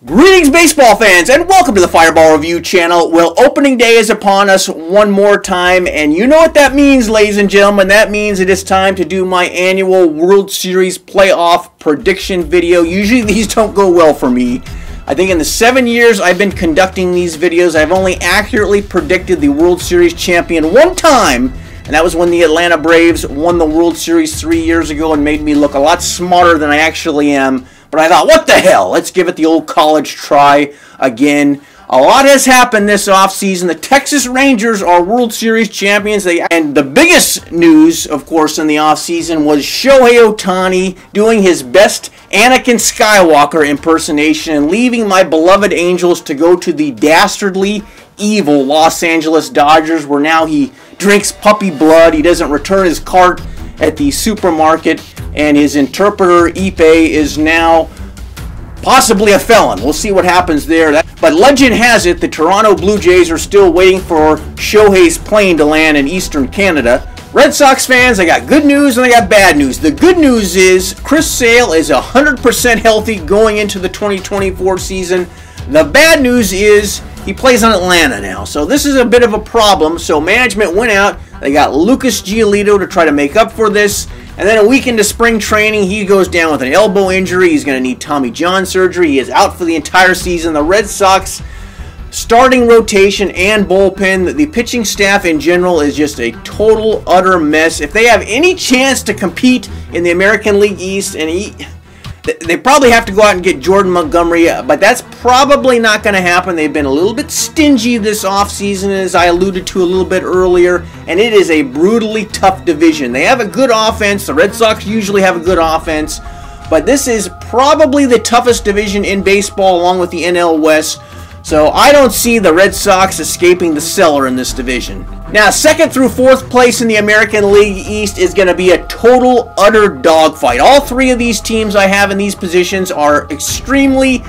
Greetings, baseball fans, and welcome to the Fireball Review channel. Well, opening day is upon us one more time, and you know what that means, ladies and gentlemen. That means it is time to do my annual World Series playoff prediction video. Usually these don't go well for me. I think in the 7 years I've been conducting these videos, I've only accurately predicted the World Series champion one time, and that was when the Atlanta Braves won the World Series 3 years ago and made me look a lot smarter than I actually am. But I thought, what the hell? Let's give it the old college try again. A lot has happened this offseason. The Texas Rangers are World Series champions. And the biggest news, of course, in the offseason was Shohei Ohtani doing his best Anakin Skywalker impersonation and leaving my beloved Angels to go to the dastardly, evil Los Angeles Dodgers, where now he drinks puppy blood. He doesn't return his cart at the supermarket, and his interpreter, Ipe, is now possibly a felon. We'll see what happens there. But legend has it the Toronto Blue Jays are still waiting for Shohei's plane to land in eastern Canada. Red Sox fans, I got good news and I got bad news. The good news is Chris Sale is 100% healthy going into the 2024 season. The bad news is he plays on Atlanta now, so this is a bit of a problem. So management went out, they got Lucas Giolito to try to make up for this, and then a week into spring training, he goes down with an elbow injury. He's going to need Tommy John surgery. He is out for the entire season. The Red Sox starting rotation and bullpen, the pitching staff in general is just a total, utter mess. If they have any chance to compete in the American League East, and they probably have to go out and get Jordan Montgomery, but that's probably not going to happen. They've been a little bit stingy this offseason, as I alluded to a little bit earlier, and it is a brutally tough division. They have a good offense. The Red Sox usually have a good offense, but this is probably the toughest division in baseball along with the NL West. So I don't see the Red Sox escaping the cellar in this division. Now, second through fourth place in the American League East is going to be a total, utter dogfight. All three of these teams I have in these positions are extremely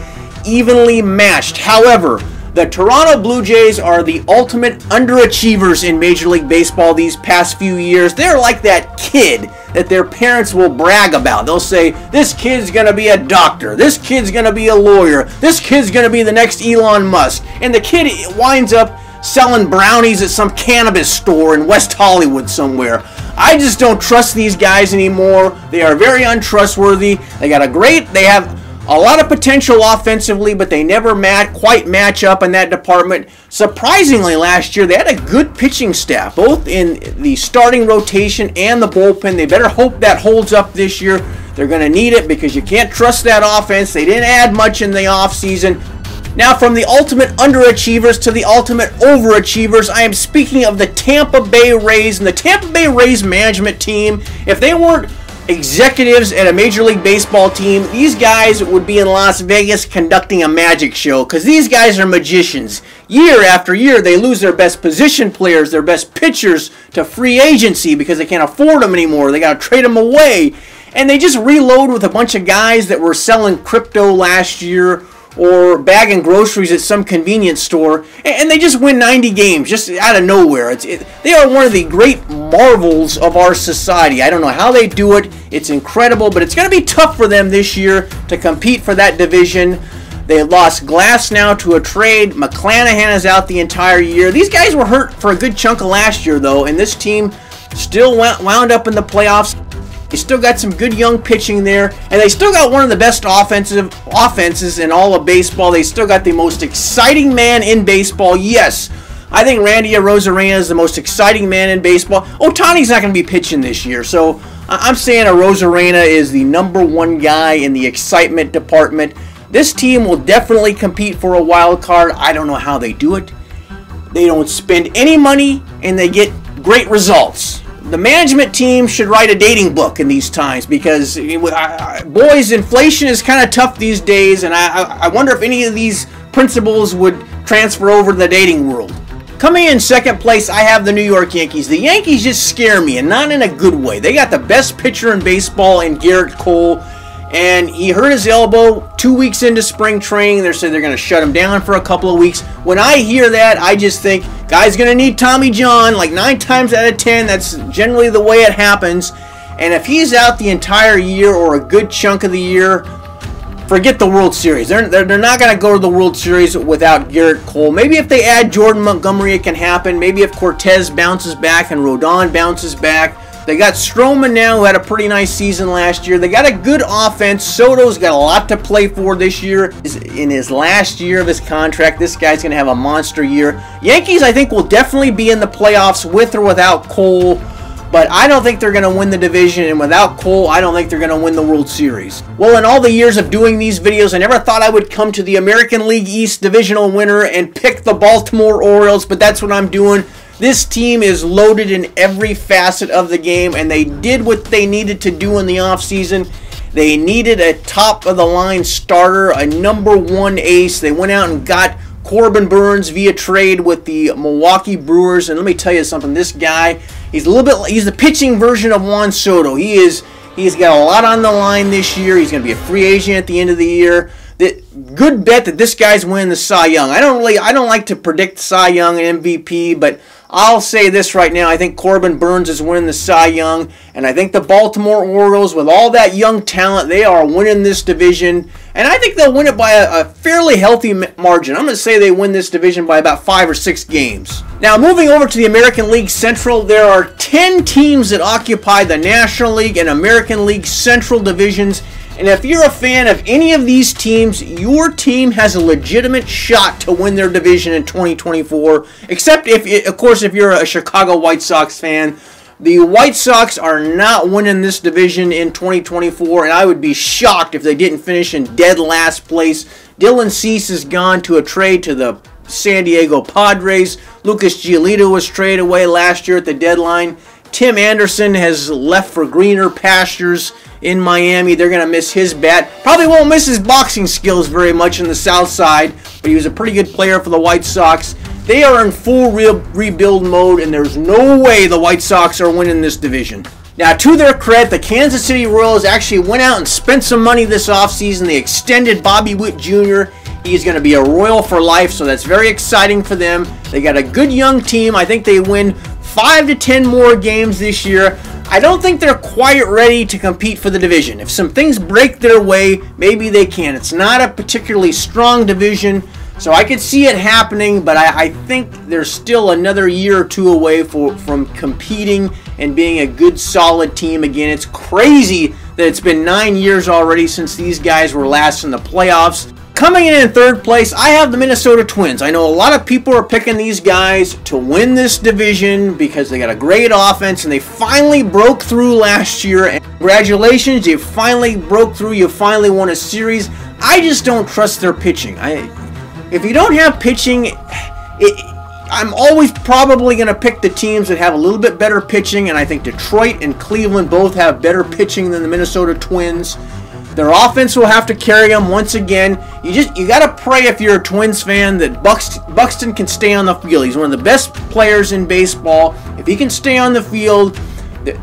evenly matched. However, the Toronto Blue Jays are the ultimate underachievers in Major League Baseball these past few years. They're like that kid that their parents will brag about. They'll say, this kid's going to be a doctor. This kid's going to be a lawyer. This kid's going to be the next Elon Musk. And the kid winds up selling brownies at some cannabis store in West Hollywood somewhere. I just don't trust these guys anymore. They are very untrustworthy. They have a lot of potential offensively, but they never quite match up in that department. Surprisingly, last year, they had a good pitching staff, both in the starting rotation and the bullpen. They better hope that holds up this year. They're going to need it because you can't trust that offense. They didn't add much in the offseason. Now, from the ultimate underachievers to the ultimate overachievers, I am speaking of the Tampa Bay Rays. And the Tampa Bay Rays management team, if they weren't executives at a Major League Baseball team, these guys would be in Las Vegas conducting a magic show, because these guys are magicians. Year after year, they lose their best position players, their best pitchers to free agency because they can't afford them anymore. They got to trade them away. And they just reload with a bunch of guys that were selling crypto last year or bagging groceries at some convenience store, and they just win 90 games just out of nowhere. They are one of the great marvels of our society. I don't know how they do it. It's incredible, but it's going to be tough for them this year to compete for that division. They lost Glass now to a trade. McClanahan is out the entire year. These guys were hurt for a good chunk of last year, though, and this team still wound up in the playoffs. They still got some good young pitching there, and they still got one of the best offenses in all of baseball. They still got the most exciting man in baseball. Yes, I think Randy Arozarena is the most exciting man in baseball. Ohtani's not going to be pitching this year, so I'm saying Arozarena is the #1 guy in the excitement department. This team will definitely compete for a wild card. I don't know how they do it. They don't spend any money, and they get great results. The management team should write a dating book in these times, because, boys, inflation is kind of tough these days, and I wonder if any of these principles would transfer over to the dating world. Coming in second place, I have the New York Yankees. The Yankees just scare me, and not in a good way. They got the best pitcher in baseball in Garrett Cole, and he hurt his elbow 2 weeks into spring training. They said they're going to shut him down for a couple of weeks. When I hear that, I just think, guy's going to need Tommy John. Like 9 times out of 10, that's generally the way it happens. And if he's out the entire year or a good chunk of the year, forget the World Series. They're not going to go to the World Series without Garrett Cole. Maybe if they add Jordan Montgomery, it can happen. Maybe if Cortez bounces back and Rodon bounces back. They got Stroman now, who had a pretty nice season last year. They got a good offense. Soto's got a lot to play for this year. In his last year of his contract, this guy's going to have a monster year. Yankees, I think, will definitely be in the playoffs with or without Cole, but I don't think they're going to win the division, and without Cole, I don't think they're going to win the World Series. Well, in all the years of doing these videos, I never thought I would come to the American League East divisional winner and pick the Baltimore Orioles, but that's what I'm doing. This team is loaded in every facet of the game, and they did what they needed to do in the offseason. They needed a top-of-the-line starter, a #1 ace. They went out and got Corbin Burnes via trade with the Milwaukee Brewers, and let me tell you something. This guy, he's the pitching version of Juan Soto. He's got a lot on the line this year. He's going to be a free agent at the end of the year. Good bet that this guy's winning the Cy Young. I don't like to predict Cy Young and MVP, but I'll say this right now. I think Corbin Burnes is winning the Cy Young, and I think the Baltimore Orioles, with all that young talent, they are winning this division, and I think they'll win it by a fairly healthy margin. I'm going to say they win this division by about 5 or 6 games. Now, moving over to the American League Central, there are 10 teams that occupy the National League and American League Central divisions. And if you're a fan of any of these teams, your team has a legitimate shot to win their division in 2024. Except, of course, if you're a Chicago White Sox fan. The White Sox are not winning this division in 2024, and I would be shocked if they didn't finish in dead last place. Dylan Cease has gone to a trade to the San Diego Padres. Lucas Giolito was traded away last year at the deadline. Tim Anderson has left for greener pastures in Miami. They're going to miss his bat. Probably won't miss his boxing skills very much in the South Side, but he was a pretty good player for the White Sox. They are in full rebuild mode, and there's no way the White Sox are winning this division. Now, to their credit, the Kansas City Royals actually went out and spent some money this offseason. They extended Bobby Witt Jr. He's going to be a Royal for life, so that's very exciting for them. They got a good young team. I think they win 5 to 10 more games this year. I don't think they're quite ready to compete for the division. If some things break their way, maybe they can. It's not a particularly strong division, so I could see it happening, but I think they're still another year or two away from competing and being a good, solid team again. It's crazy that it's been 9 years already since these guys were last in the playoffs. Coming in third place, I have the Minnesota Twins. I know a lot of people are picking these guys to win this division because they got a great offense, and they finally broke through last year. And congratulations, you finally broke through. You finally won a series. I just don't trust their pitching. If you don't have pitching, I'm always probably going to pick the teams that have a little bit better pitching, and I think Detroit and Cleveland both have better pitching than the Minnesota Twins. Their offense will have to carry them once again. You got to pray, if you're a Twins fan, that Buxton can stay on the field. He's one of the best players in baseball. If he can stay on the field,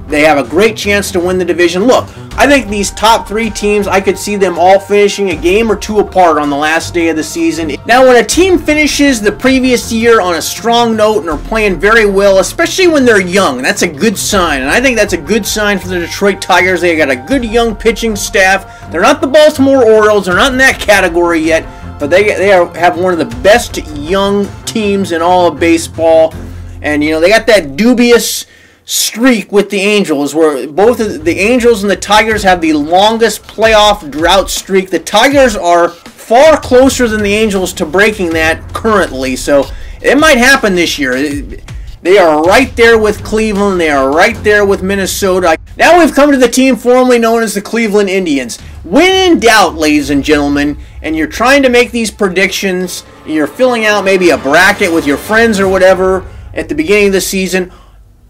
they have a great chance to win the division. Look, I think these top 3 teams, I could see them all finishing a game or 2 apart on the last day of the season. Now, when a team finishes the previous year on a strong note and are playing very well, especially when they're young, that's a good sign. And I think that's a good sign for the Detroit Tigers. They got a good young pitching staff. They're not the Baltimore Orioles. They're not in that category yet, but they have one of the best young teams in all of baseball. And, you know, they got that dubious streak with the Angels, where both the Angels and the Tigers have the longest playoff drought streak. The Tigers are far closer than the Angels to breaking that currently, so it might happen this year. They are right there with Cleveland. They are right there with Minnesota. Now we've come to the team formerly known as the Cleveland Indians. When in doubt, ladies and gentlemen, and you're trying to make these predictions, you're filling out maybe a bracket with your friends or whatever at the beginning of the season,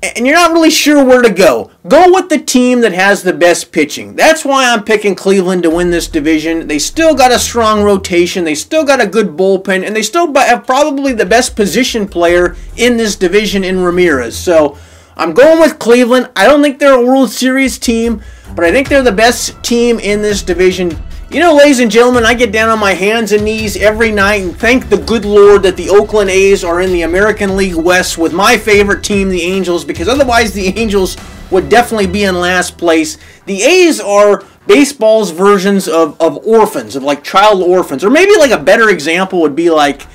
and you're not really sure where to go with the team that has the best pitching. That's why I'm picking Cleveland to win this division. They still got a strong rotation. They still got a good bullpen. And they still have probably the best position player in this division in Ramirez. So I'm going with Cleveland. I don't think they're a World Series team, but I think they're the best team in this division. You know, ladies and gentlemen, I get down on my hands and knees every night and thank the good Lord that the Oakland A's are in the American League West with my favorite team, the Angels, because otherwise the Angels would definitely be in last place. The A's are baseball's versions of orphans, of like child orphans. Or maybe like a better example would be like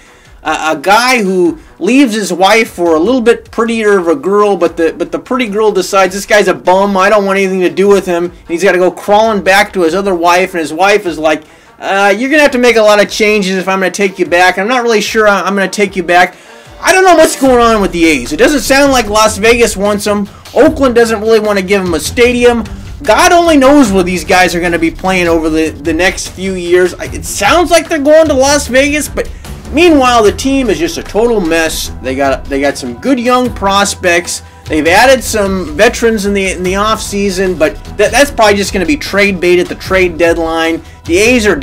a guy who leaves his wife for a little bit prettier of a girl, but the pretty girl decides this guy's a bum, I don't want anything to do with him, and he's got to go crawling back to his other wife, and his wife is like, you're going to have to make a lot of changes if I'm going to take you back. I'm not really sure I'm going to take you back. I don't know what's going on with the A's. It doesn't sound like Las Vegas wants them. Oakland doesn't really want to give them a stadium. God only knows where these guys are going to be playing over the next few years. It sounds like they're going to Las Vegas, but meanwhile, the team is just a total mess. They got some good young prospects. They've added some veterans in the offseason, but that's probably just going to be trade bait at the trade deadline. The A's are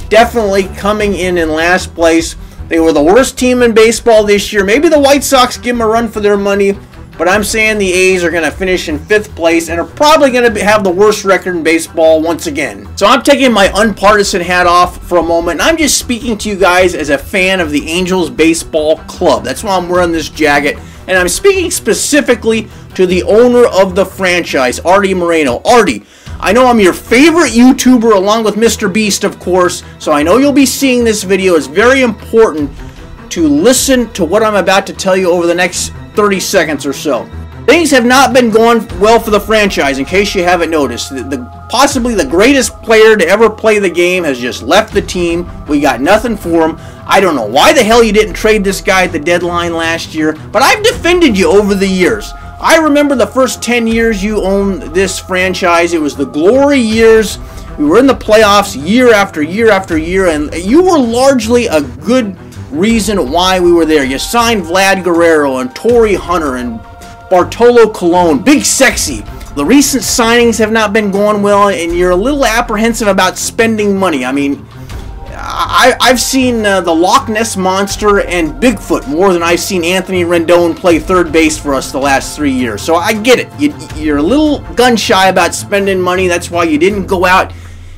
definitely coming in last place. They were the worst team in baseball this year. Maybe the White Sox give them a run for their money, but I'm saying the A's are going to finish in 5th place and are probably going to have the worst record in baseball once again. So I'm taking my unpartisan hat off for a moment, and I'm just speaking to you guys as a fan of the Angels Baseball Club. That's why I'm wearing this jacket, and I'm speaking specifically to the owner of the franchise, Artie Moreno. Artie, I know I'm your favorite YouTuber along with Mr. Beast, of course, so I know you'll be seeing this video. It's very important to listen to what I'm about to tell you over the next 30 seconds or so. Things have not been going well for the franchise, in case you haven't noticed. Possibly the greatest player to ever play the game has just left the team. We got nothing for him. I don't know why the hell you didn't trade this guy at the deadline last year, but I've defended you over the years. I remember the first 10 years you owned this franchise. It was the glory years. We were in the playoffs year after year after year, and you were largely a good reason why we were there. You signed Vlad Guerrero and Torrey Hunter and Bartolo Colon, Big Sexy. The recent signings have not been going well, and you're a little apprehensive about spending money. I mean, I've seen the Loch Ness Monster and Bigfoot more than I've seen Anthony Rendon play third base for us the last 3 years. So I get it. You're a little gun-shy about spending money. That's why you didn't go out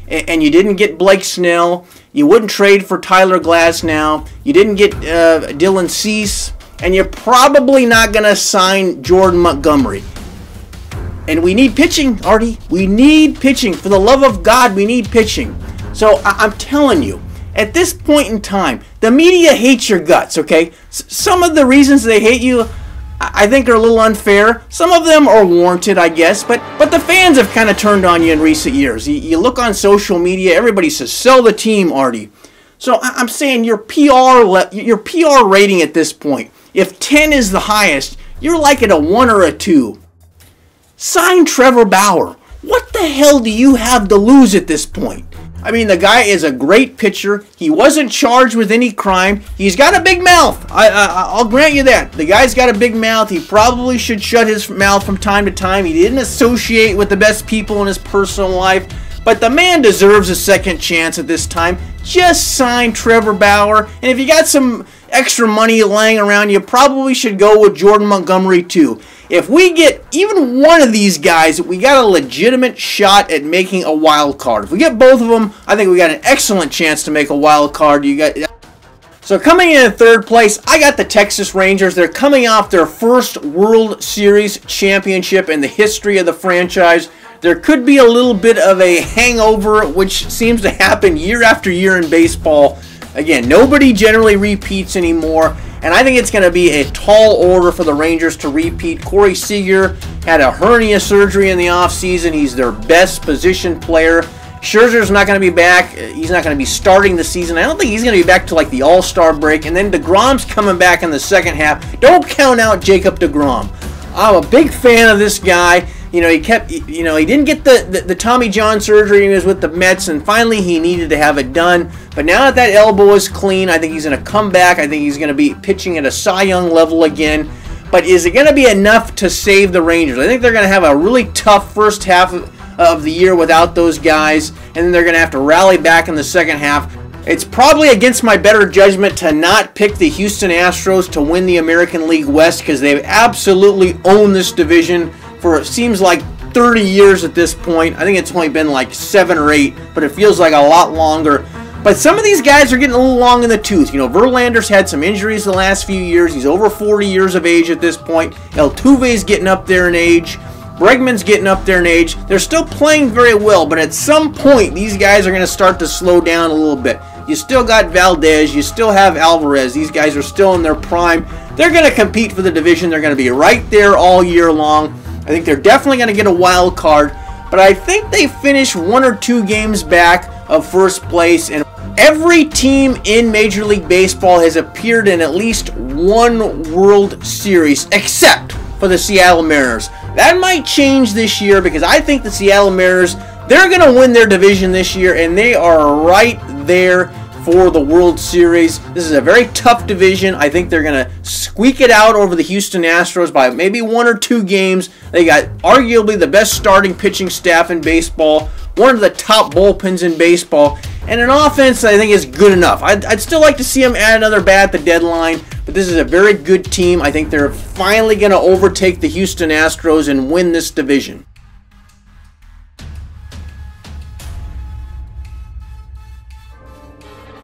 and you didn't get Blake Snell. You wouldn't trade for Tyler Glasnow. You didn't get Dylan Cease. And you're probably not going to sign Jordan Montgomery. And we need pitching, Artie. We need pitching. For the love of God, we need pitching. So I'm telling you, at this point in time, the media hates your guts, okay? Some of the reasons they hate you, I think, are a little unfair. Some of them are warranted, I guess, but the fans have kind of turned on you in recent years. You look on social media, everybody says, sell the team, Artie. So I'm saying your PR rating at this point, if 10 is the highest, you're like at a 1 or a 2. Sign Trevor Bauer. What the hell do you have to lose at this point? I mean, the guy is a great pitcher. He wasn't charged with any crime. He's got a big mouth. I'll grant you that. The guy's got a big mouth. He probably should shut his mouth from time to time. He didn't associate with the best people in his personal life. But the man deserves a second chance at this time. Just sign Trevor Bauer. And if you got some extra money laying around, you probably should go with Jordan Montgomery too. If we get even one of these guys, we got a legitimate shot at making a wild card. If we get both of them, I think we got an excellent chance to make a wild card. So coming in 3rd place, I got the Texas Rangers. They're coming off their first World Series championship in the history of the franchise. There could be a little bit of a hangover, which seems to happen year after year in baseball. Again, nobody generally repeats anymore, and I think it's going to be a tall order for the Rangers to repeat. Corey Seager had a hernia surgery in the offseason. He's their best position player. Scherzer's not going to be back. He's not going to be starting the season. I don't think he's going to be back to like the All-Star break, and then DeGrom's coming back in the second half. Don't count out Jacob DeGrom. I'm a big fan of this guy. You know, he didn't get the Tommy John surgery when he was with the Mets, and finally he needed to have it done. But now that elbow is clean, I think he's going to come back. I think he's going to be pitching at a Cy Young level again. But is it going to be enough to save the Rangers? I think they're going to have a really tough first half of the year without those guys, and then they're going to have to rally back in the second half. It's probably against my better judgment to not pick the Houston Astros to win the American League West, because they've absolutely owned this division for it seems like 30 years at this point. I think it's only been like 7 or 8, but it feels like a lot longer. But some of these guys are getting a little long in the tooth. You know, Verlander's had some injuries the last few years. He's over 40 years of age at this point. Altuve's getting up there in age. Bregman's getting up there in age. They're still playing very well, but at some point, these guys are going to start to slow down a little bit. You still got Valdez. You still have Alvarez. These guys are still in their prime. They're going to compete for the division. They're going to be right there all year long. I think they're definitely going to get a wild card, but I think they finish 1 or 2 games back of first place. And every team in Major League Baseball has appeared in at least one World Series, except for the Seattle Mariners. That might change this year because I think the Seattle Mariners, they're going to win their division this year, and they are right there for the World Series. This is a very tough division. I think they're going to squeak it out over the Houston Astros by maybe 1 or 2 games. They got arguably the best starting pitching staff in baseball, one of the top bullpens in baseball, and an offense that I think is good enough. I'd still like to see them add another bat at the deadline, but this is a very good team. I think they're finally going to overtake the Houston Astros and win this division.